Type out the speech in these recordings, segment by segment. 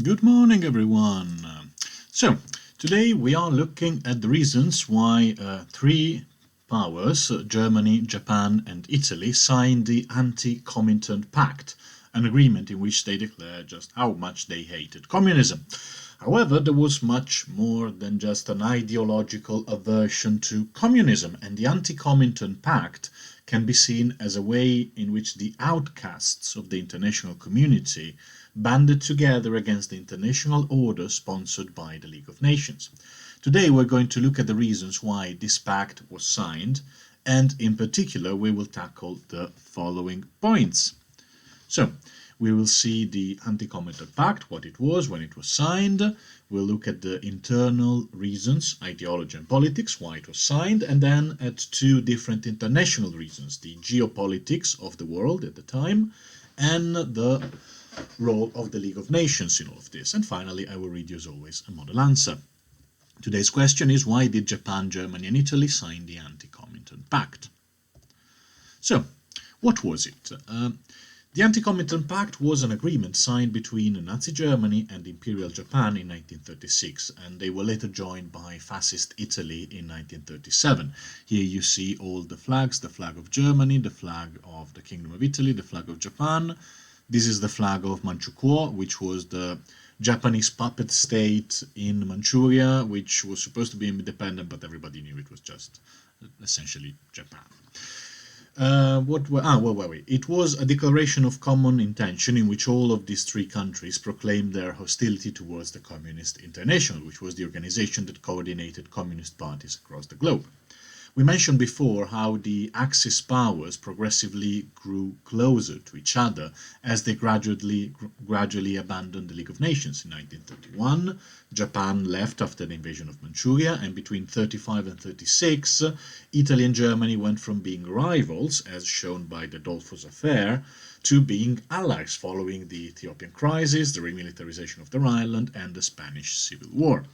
Good morning, everyone. So, today we are looking at the reasons why three powers, Germany, Japan, and Italy, signed the Anti-Comintern Pact, an agreement in which they declared just how much they hated communism. However, there was much more than just an ideological aversion to communism, and the Anti-Comintern Pact can be seen as a way in which the outcasts of the international community banded together against the international order sponsored by the League of Nations. Today we're going to look at the reasons why this pact was signed, and in particular we will tackle the following points. So, we will see the Anti-Comintern Pact, what it was, when it was signed. We'll look at the internal reasons, ideology and politics, why it was signed, and then at two different international reasons, the geopolitics of the world at the time, and the role of the League of Nations in all of this. And finally, I will read you, as always, a model answer. Today's question is, why did Japan, Germany, and Italy sign the Anti-Comintern Pact? So, what was it? The Anti-Comintern Pact was an agreement signed between Nazi Germany and Imperial Japan in 1936, and they were later joined by Fascist Italy in 1937. Here you see all the flags, the flag of Germany, the flag of the Kingdom of Italy, the flag of Japan. This is the flag of Manchukuo, which was the Japanese puppet state in Manchuria, which was supposed to be independent, but everybody knew it was just essentially Japan. Where were we? It was a declaration of common intention in which all of these three countries proclaimed their hostility towards the Communist International, which was the organization that coordinated communist parties across the globe. We mentioned before how the Axis powers progressively grew closer to each other as they gradually abandoned the League of Nations in 1931. Japan left after the invasion of Manchuria, and between 35 and 36, Italy and Germany went from being rivals, as shown by the Dollfuss affair, to being allies following the Ethiopian crisis, the remilitarization of their island, and the Spanish Civil War.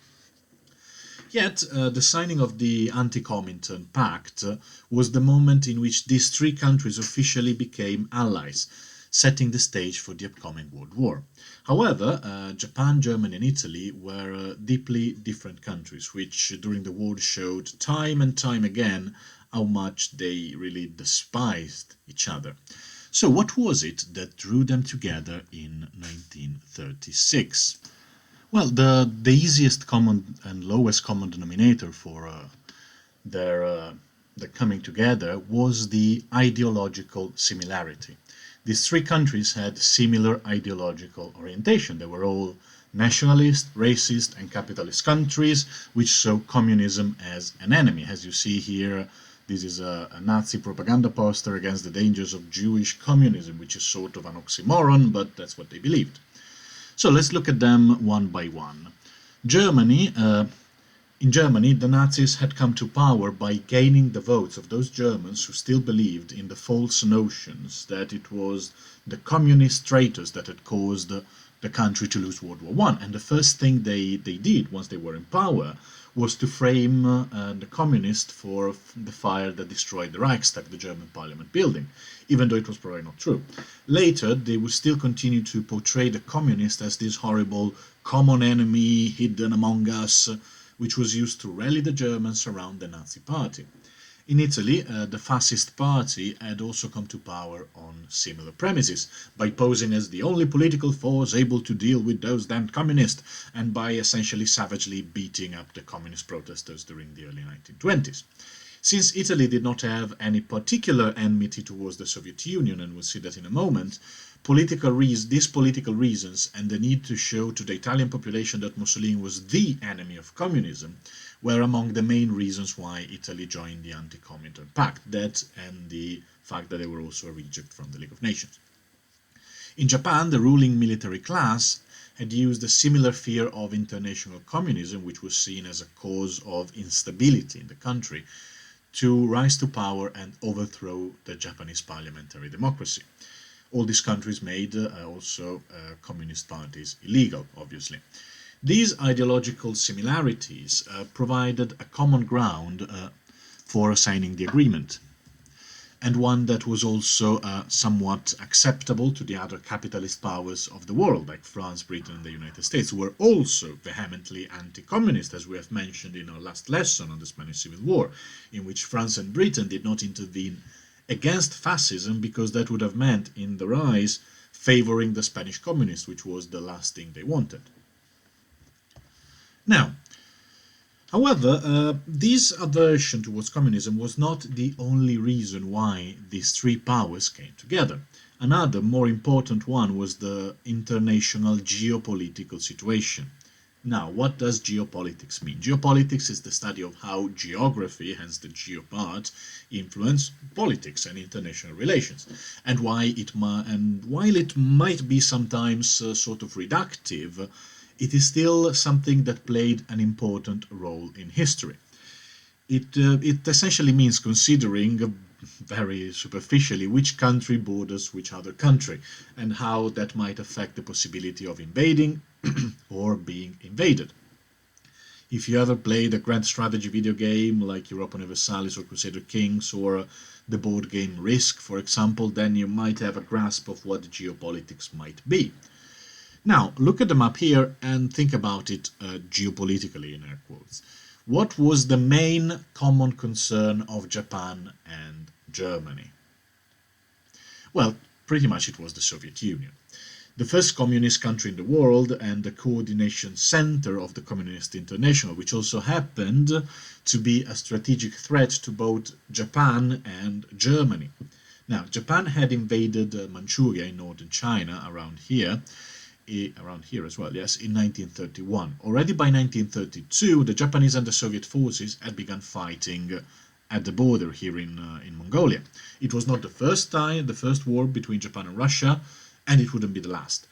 Yet, the signing of the Anti-Comintern Pact was the moment in which these three countries officially became allies, setting the stage for the upcoming World War. However, Japan, Germany, and Italy were deeply different countries, which during the war showed time and time again how much they really despised each other. So, what was it that drew them together in 1936? Well, the easiest common and lowest common denominator for their coming together was the ideological similarity. These three countries had similar ideological orientation. They were all nationalist, racist, and capitalist countries, which saw communism as an enemy. As you see here, this is a Nazi propaganda poster against the dangers of Jewish communism, which is sort of an oxymoron, but that's what they believed. So let's look at them one by one. Germany, in Germany, the Nazis had come to power by gaining the votes of those Germans who still believed in the false notions that it was the communist traitors that had caused the country to lose World War I. And the first thing they did once they were in power was to frame the communists for the fire that destroyed the Reichstag, the German parliament building, even though it was probably not true. Later, they would still continue to portray the communists as this horrible common enemy hidden among us, which was used to rally the Germans around the Nazi party. In Italy, the fascist party had also come to power on similar premises, by posing as the only political force able to deal with those damned communists, and by essentially savagely beating up the communist protesters during the early 1920s. Since Italy did not have any particular enmity towards the Soviet Union, and we'll see that in a moment, these political reasons and the need to show to the Italian population that Mussolini was the enemy of communism were among the main reasons why Italy joined the Anti-Comintern Pact, that and the fact that they were also a reject from the League of Nations. In Japan, the ruling military class had used a similar fear of international communism, which was seen as a cause of instability in the country, to rise to power and overthrow the Japanese parliamentary democracy. All these countries made also communist parties illegal, obviously. These ideological similarities provided a common ground for signing the agreement. and one that was also somewhat acceptable to the other capitalist powers of the world, like France, Britain, and the United States, who were also vehemently anti-communist, as we have mentioned in our last lesson on the Spanish Civil War, in which France and Britain did not intervene against fascism because that would have meant, in their eyes, favoring the Spanish communists, which was the last thing they wanted. Now, however, this aversion towards communism was not the only reason why these three powers came together. Another, more important one was the international geopolitical situation. Now, what does geopolitics mean? Geopolitics is the study of how geography, hence the geo part, influence politics and international relations, and while it might be sometimes sort of reductive, it is still something that played an important role in history. It essentially means considering very superficially which country borders which other country and how that might affect the possibility of invading or being invaded. If you ever played a grand strategy video game like Europa Universalis or Crusader Kings or the board game Risk, for example, then you might have a grasp of what geopolitics might be. Now, look at the map here and think about it geopolitically, in air quotes. What was the main common concern of Japan and Germany? Well, pretty much it was the Soviet Union. The first communist country in the world and the coordination center of the Communist International, which also happened to be a strategic threat to both Japan and Germany. Now, Japan had invaded Manchuria in northern China, around here as well, yes, in 1931. Already by 1932, the Japanese and the Soviet forces had begun fighting at the border here in Mongolia. It was not the first war between Japan and Russia, and it wouldn't be the last.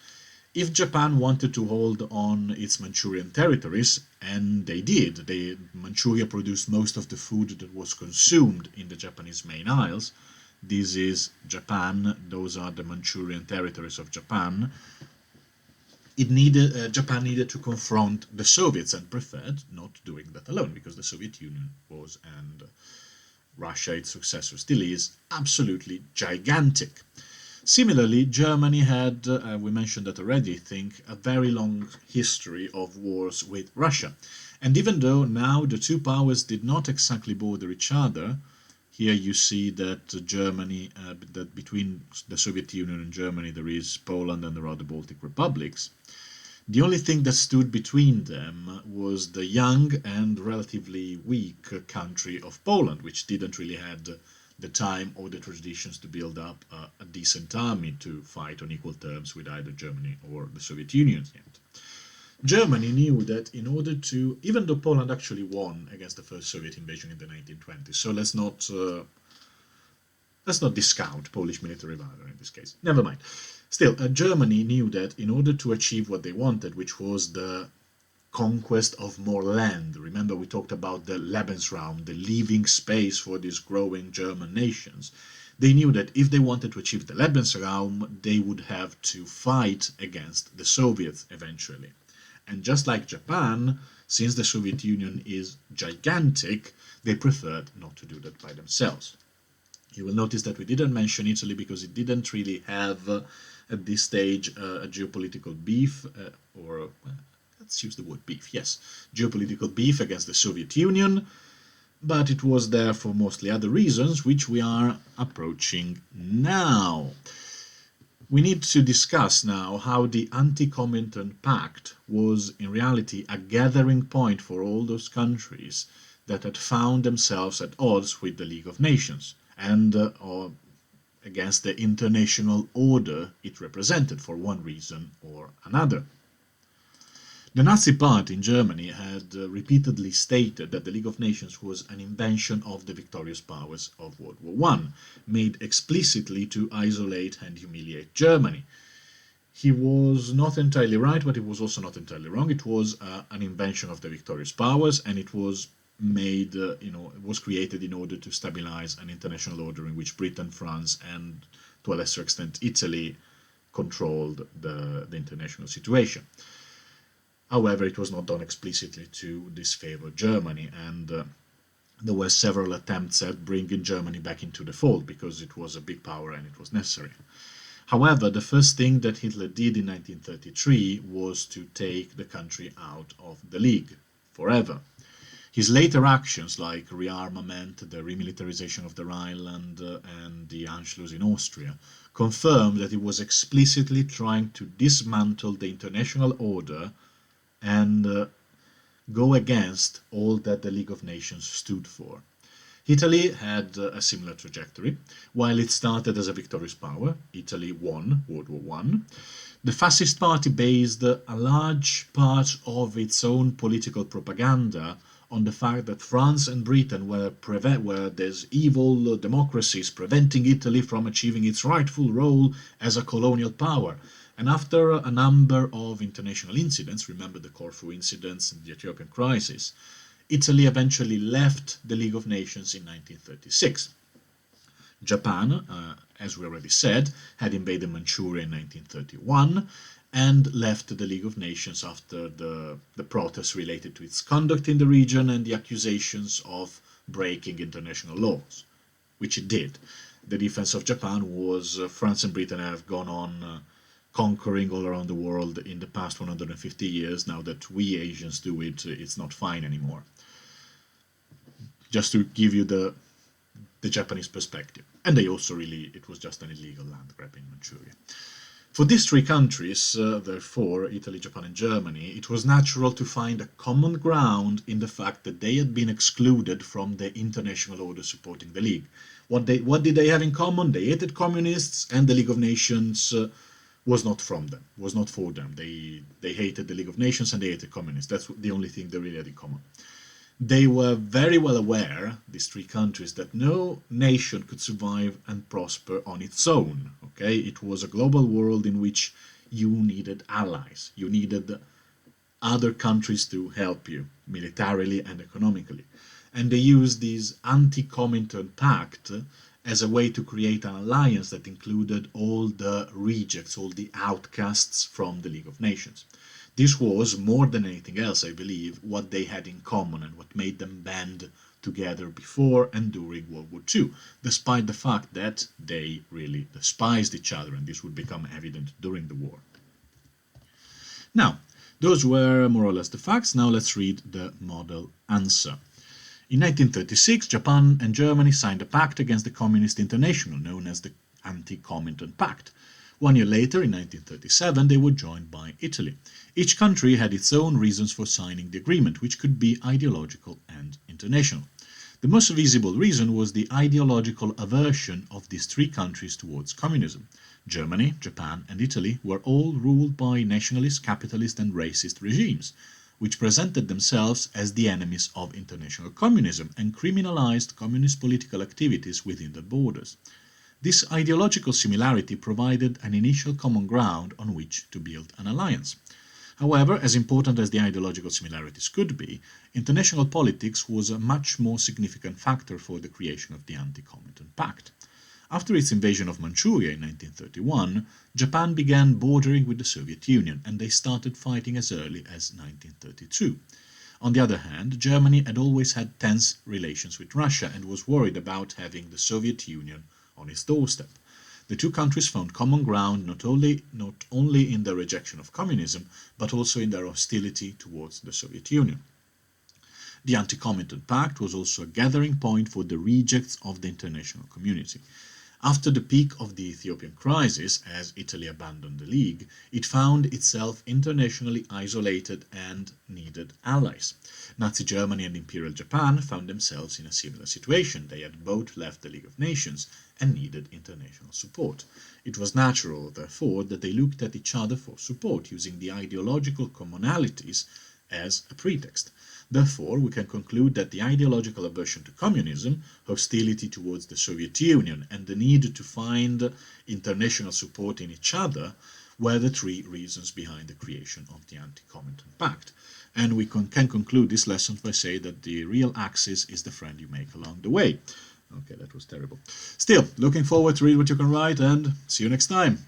If Japan wanted to hold on its Manchurian territories, and they did, Manchuria produced most of the food that was consumed in the Japanese main isles. This is Japan, those are the Manchurian territories of Japan. Japan needed to confront the Soviets and preferred not doing that alone because the Soviet Union was, and Russia, its successor, still is, absolutely gigantic. Similarly, Germany had, we mentioned that already, I think, a very long history of wars with Russia. And even though now the two powers did not exactly border each other, here you see that Germany, that between the Soviet Union and Germany there is Poland and there are the Baltic republics. The only thing that stood between them was the young and relatively weak country of Poland, which didn't really have the time or the traditions to build up a decent army to fight on equal terms with either Germany or the Soviet Union yet. Germany knew that in order to, even though Poland actually won against the first Soviet invasion in the 1920s, so let's not discount Polish military valor in this case. Never mind. Still, Germany knew that in order to achieve what they wanted, which was the conquest of more land. Remember, we talked about the Lebensraum, the living space for these growing German nations. They knew that if they wanted to achieve the Lebensraum, they would have to fight against the Soviets eventually. And just like Japan, since the Soviet Union is gigantic, they preferred not to do that by themselves. You will notice that we didn't mention Italy because it didn't really have, at this stage, a geopolitical beef, let's use the word beef, yes, geopolitical beef against the Soviet Union, but it was there for mostly other reasons, which we are approaching now. We need to discuss now how the Anti-Comintern Pact was in reality a gathering point for all those countries that had found themselves at odds with the League of Nations and or against the international order it represented for one reason or another. The Nazi Party in Germany had repeatedly stated that the League of Nations was an invention of the victorious powers of World War I, made explicitly to isolate and humiliate Germany. He was not entirely right, but he was also not entirely wrong. It was an invention of the victorious powers, and it was made, it was created in order to stabilize an international order in which Britain, France, and to a lesser extent Italy controlled the international situation. However, it was not done explicitly to disfavor Germany, and there were several attempts at bringing Germany back into the fold because it was a big power and it was necessary. However, the first thing that Hitler did in 1933 was to take the country out of the League forever. His later actions, like rearmament, the remilitarization of the Rhineland, and the Anschluss in Austria, confirmed that he was explicitly trying to dismantle the international order and go against all that the League of Nations stood for. Italy had a similar trajectory. While it started as a victorious power, Italy won World War I. The fascist party based a large part of its own political propaganda on the fact that France and Britain were these evil democracies preventing Italy from achieving its rightful role as a colonial power. And after a number of international incidents, remember the Corfu incidents and the Ethiopian crisis, Italy eventually left the League of Nations in 1936. Japan, as we already said, had invaded Manchuria in 1931 and left the League of Nations after the protests related to its conduct in the region and the accusations of breaking international laws, which it did. The defense of Japan was France and Britain have gone on conquering all around the world in the past 150 years. Now that we Asians do it, it's not fine anymore. Just to give you the Japanese perspective. And they also it was just an illegal land grab in Manchuria. For these three countries, therefore, Italy, Japan and Germany, it was natural to find a common ground in the fact that they had been excluded from the international order supporting the League. What did they have in common? They hated communists, and the League of Nations was not from them, was not for them. They hated the League of Nations and they hated communists. That's the only thing they really had in common. They were very well aware, these three countries, that no nation could survive and prosper on its own. Okay, it was a global world in which you needed allies. You needed other countries to help you militarily and economically. And they used this Anti-Comintern Pact as a way to create an alliance that included all the rejects, all the outcasts from the League of Nations. This was, more than anything else, I believe, what they had in common and what made them band together before and during World War II, despite the fact that they really despised each other, and this would become evident during the war. Now, those were more or less the facts. Now let's read the model answer. In 1936, Japan and Germany signed a pact against the Communist International, known as the Anti-Comintern Pact. 1 year later, in 1937, they were joined by Italy. Each country had its own reasons for signing the agreement, which could be ideological and international. The most visible reason was the ideological aversion of these three countries towards communism. Germany, Japan, and Italy were all ruled by nationalist, capitalist, and racist regimes, which presented themselves as the enemies of international communism and criminalized communist political activities within their borders. This ideological similarity provided an initial common ground on which to build an alliance. However, as important as the ideological similarities could be, international politics was a much more significant factor for the creation of the Anti-Comintern Pact. After its invasion of Manchuria in 1931, Japan began bordering with the Soviet Union, and they started fighting as early as 1932. On the other hand, Germany had always had tense relations with Russia and was worried about having the Soviet Union on its doorstep. The two countries found common ground not only in their rejection of communism, but also in their hostility towards the Soviet Union. The Anti-Comintern Pact was also a gathering point for the rejects of the international community. After the peak of the Ethiopian crisis, as Italy abandoned the League, it found itself internationally isolated and needed allies. Nazi Germany and Imperial Japan found themselves in a similar situation. They had both left the League of Nations and needed international support. It was natural, therefore, that they looked at each other for support, using the ideological commonalities as a pretext. Therefore, we can conclude that the ideological aversion to communism, hostility towards the Soviet Union, and the need to find international support in each other were the three reasons behind the creation of the Anti-Comintern Pact. And we can conclude this lesson by saying that the real axis is the friend you make along the way. Okay, that was terrible. Still, looking forward to read what you can write, and see you next time.